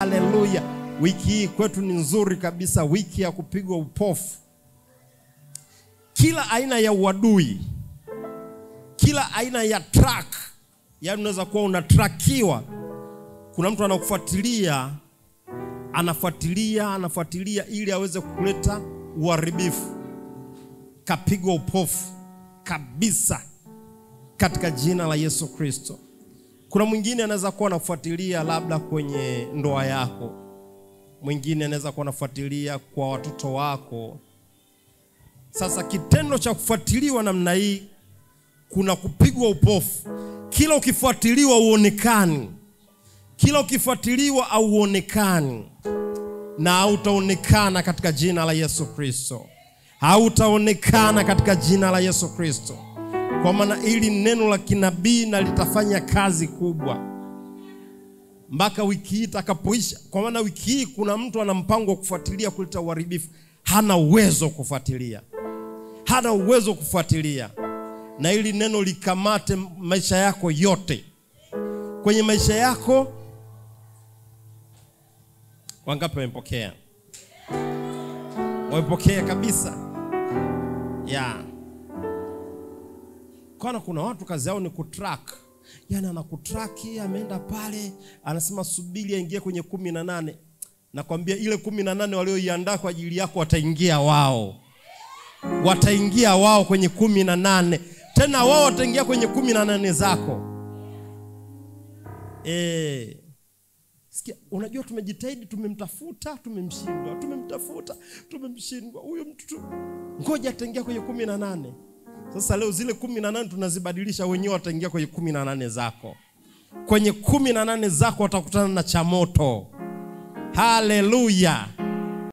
Haleluya. Wiki hii kwetu ni nzuri kabisa, wiki ya kupigwa upofu. Kila aina ya uadui, kila aina ya track, yaani unaweza kuwa unatrakiwa. Kuna mtu anakufuatilia, anafuatilia ili aweze kuleta uharibifu. Kapigwa upofu kabisa katika jina la Yesu Kristo. Kuna mwingine anaweza kuwa anafuatilia labda kwenye ndoa yako. Mwingine anaweza kuwa anafuatilia kwa watoto wako. Sasa kitendo cha kufuatiliwa namna hii kuna kupigwa upofu. Kila ukifuatiliwa uonekani. Kila ukifuatiliwa au uonekani. Na hautaonekana katika jina la Yesu Kristo. Hautaonekana katika jina la Yesu Kristo. Kwa maana ili neno la kinabii na litafanya kazi kubwa mpaka wiki hii itakapoisha. Kwa maana wiki hii kuna mtu ana mpango wa kufuatilia kuleta uharibifu. Hana uwezo kufuatilia. Hana uwezo kufuatilia. Na ili neno likamate maisha yako yote. Kwenye maisha yako, wangapi wamepokea? Wamepokea kabisa. Kuna watu kazi yao ni kutrack. Yaani anakutraki, ameenda pale, anasema subiri aingie kwenye 18. Nakwambia ile 18 walioiandaa kwa ajili yako wataingia wao. Wataingia wao kwenye 18. Tena wao wataingia kwenye 18 zako. Sikia, unajua tumejitahidi, tumemtafuta, tumemshindwa, tumemtafuta, tumemshindwa. Huyo mtu ngoja ataingia kwenye 18. Sasa leo zile 18 tunazibadilisha, wenyewe wataingia kwenye 18 zako. Kwenye 18 zako watakutana na cha moto. Haleluya.